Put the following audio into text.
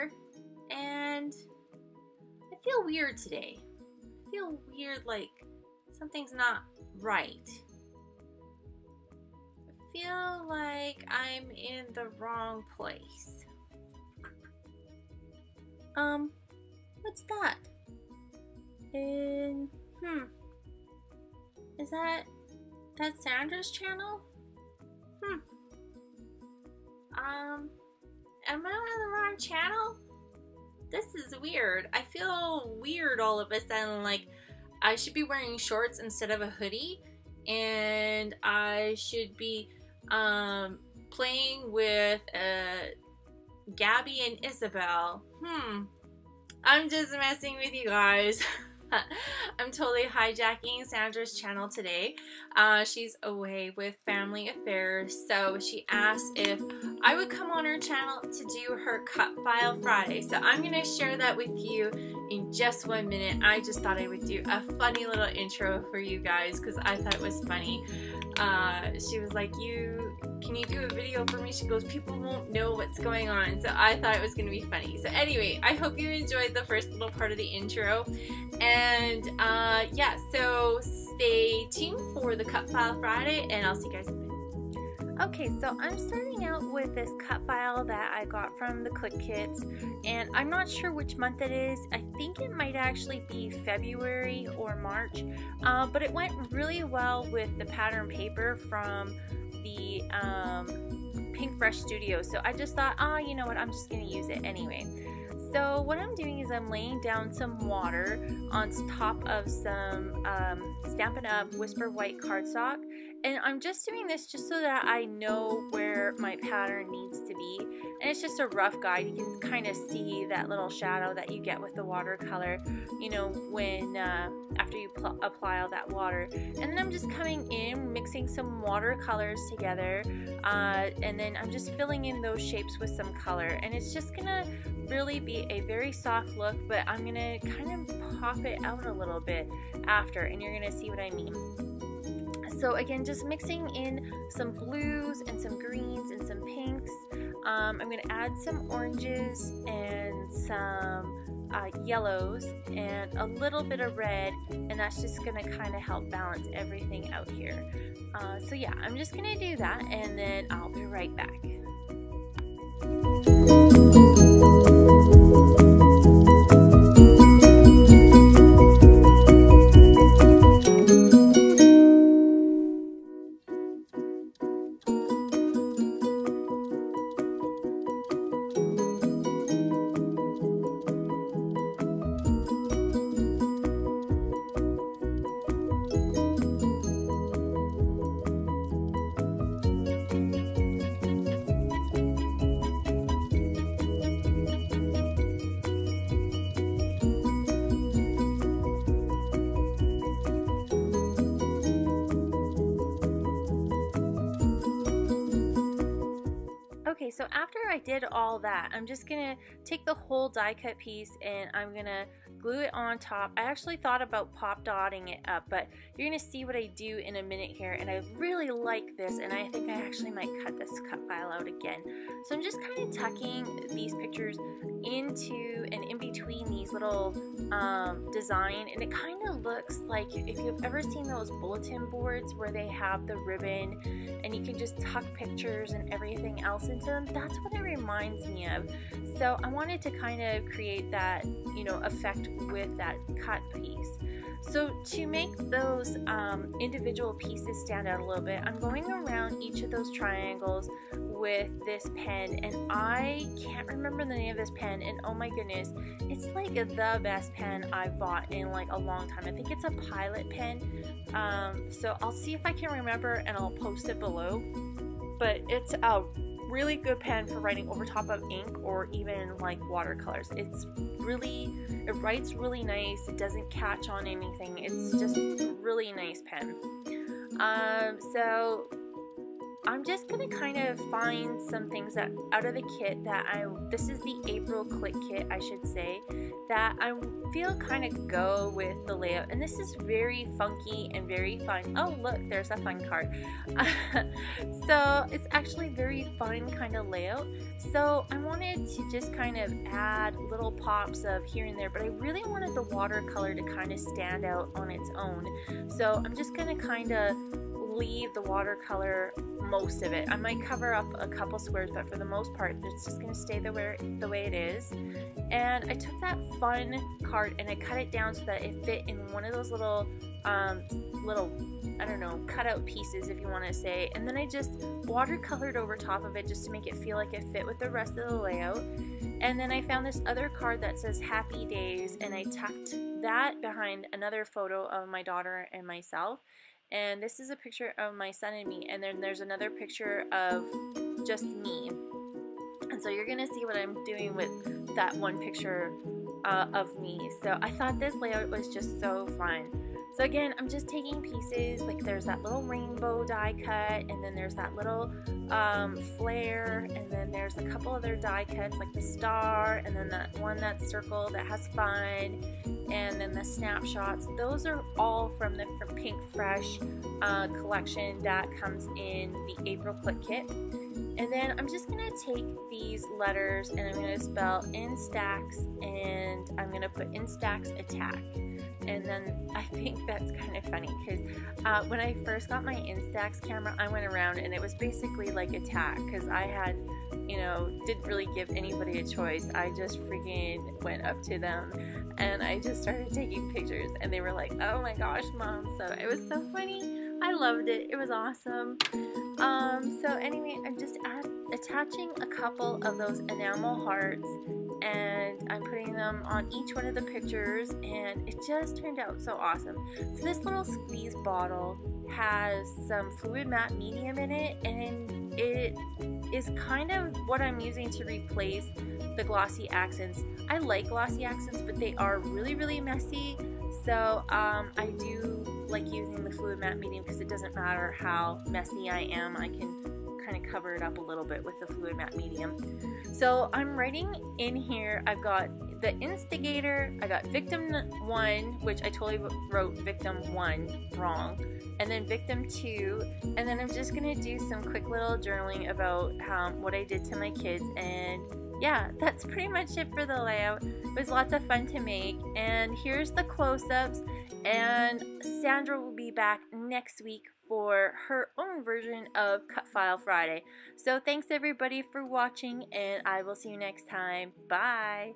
here, and I feel weird today. I feel weird, like something's not right. I feel like I'm in the wrong place. What's that? Is that Sandra's channel? Am I on the wrong channel? This is weird. I feel weird all of a sudden, like I should be wearing shorts instead of a hoodie, and I should be playing with Gabby and Isabel. I'm just messing with you guys. I'm totally hijacking Sandra's channel today. She's away with family affairs, so she asked if I would come on her channel to do her Cut File Friday. So I'm going to share that with you in just 1 minute. I just thought I would do a funny little intro for you guys because I thought it was funny. She was like, can you do a video for me? She goes, people won't know what's going on. So I thought it was going to be funny. So anyway, I hope you enjoyed the first little part of the intro. And yeah, so stay tuned for the Cut File Friday, and I'll see you guys in a minute. Okay, so I'm starting out with this cut file that I got from the Click Kits, and I'm not sure which month it is. I think it might actually be February or March, but it went really well with the pattern paper from the Pink Fresh Studio. So I just thought, you know what, I'm just going to use it anyway. So what I'm doing is I'm laying down some water on top of some Stampin' Up! Whisper White cardstock, and I'm just doing this just so that I know where my pattern needs to be, and it's just a rough guide. You can kind of see that little shadow that you get with the watercolor, you know, when after you apply all that water. And then I'm just coming in, mixing some watercolors together, and then I'm just filling in those shapes with some color, and it's just gonna really be a very soft look, but I'm gonna kind of pop it out a little bit after, and you're gonna see what I mean. So again, just mixing in some blues and some greens and some pinks. I'm gonna add some oranges and some yellows and a little bit of red, and that's just gonna kind of help balance everything out here. So yeah, I'm just gonna do that, and then I'll be right back. Okay, so after I did all that, I'm just gonna take the whole die cut piece and I'm gonna glue it on top. I actually thought about pop dotting it up, but you're gonna see what I do in a minute here, and I really like this, and I think I actually might cut this cut file out again. So I'm just kind of tucking these pictures into and in between these little design, and it kind of looks like, if you've ever seen those bulletin boards where they have the ribbon and you can just tuck pictures and everything else into them, that's what it reminds me of. So I wanted to kind of create that, you know, effect with that cut piece. So to make those individual pieces stand out a little bit, I'm going around each of those triangles with this pen, and I can't remember the name of this pen, and oh my goodness, it's like the best pen I've bought in like a long time. I think it's a Pilot pen, so I'll see if I can remember and I'll post it below, but it's a really good pen for writing over top of ink or even like watercolors. It writes really nice, it doesn't catch on anything, it's just a really nice pen. So I'm just gonna kind of find some things that out of the kit that this is the April Click kit, I should say, that I feel kind of go with the layout. And this is very funky and very fun. Oh look, there's a fun card. So it's actually very fun kind of layout. So I wanted to just kind of add little pops of here and there, but I really wanted the watercolor to kind of stand out on its own. So I'm just gonna kind of leave the watercolor most of it. I might cover up a couple squares, but for the most part it's just going to stay the way it is. And I took that fun card and I cut it down so that it fit in one of those little I don't know, cutout pieces if you want to say, and then I just watercolored over top of it just to make it feel like it fit with the rest of the layout. And then I found this other card that says Happy Days, and I tucked that behind another photo of my daughter and myself. And this is a picture of my son and me, and then there's another picture of just me. And so you're gonna see what I'm doing with that one picture of me. So I thought this layout was just so fun. So again, I'm just taking pieces, like there's that little rainbow die cut, and then there's that little flare, and then there's a couple other die cuts like the star, and then that one that's circle that has fun, and then the snapshots. Those are all from the Pink Fresh collection that comes in the April Click kit. And then I'm just going to take these letters and I'm going to spell Instax, and I'm going to put Instax Attack. And then I think that's kind of funny because when I first got my Instax camera, I went around and it was basically like Attack, because I had, you know, didn't really give anybody a choice. I just freaking went up to them and I just started taking pictures, and they were like, oh my gosh, Mom. So it was so funny. I loved it. It was awesome. So anyway, I'm just attaching a couple of those enamel hearts, and I'm putting them on each one of the pictures, and it just turned out so awesome. So this little squeeze bottle has some fluid matte medium in it, and it is kind of what I'm using to replace the glossy accents. I like glossy accents, but they are really, really messy. So I do like using the fluid matte medium because it doesn't matter how messy I am, I can kind of cover it up a little bit with the fluid matte medium. So I'm writing in here, I've got the instigator, I got victim 1, which I totally wrote victim 1 wrong, and then victim 2, and then I'm just going to do some quick little journaling about what I did to my kids. And yeah, that's pretty much it for the layout. It was lots of fun to make, and here's the close-ups, and Sandra will be back next week for her own version of Cut File Friday. So thanks everybody for watching, and I will see you next time. Bye!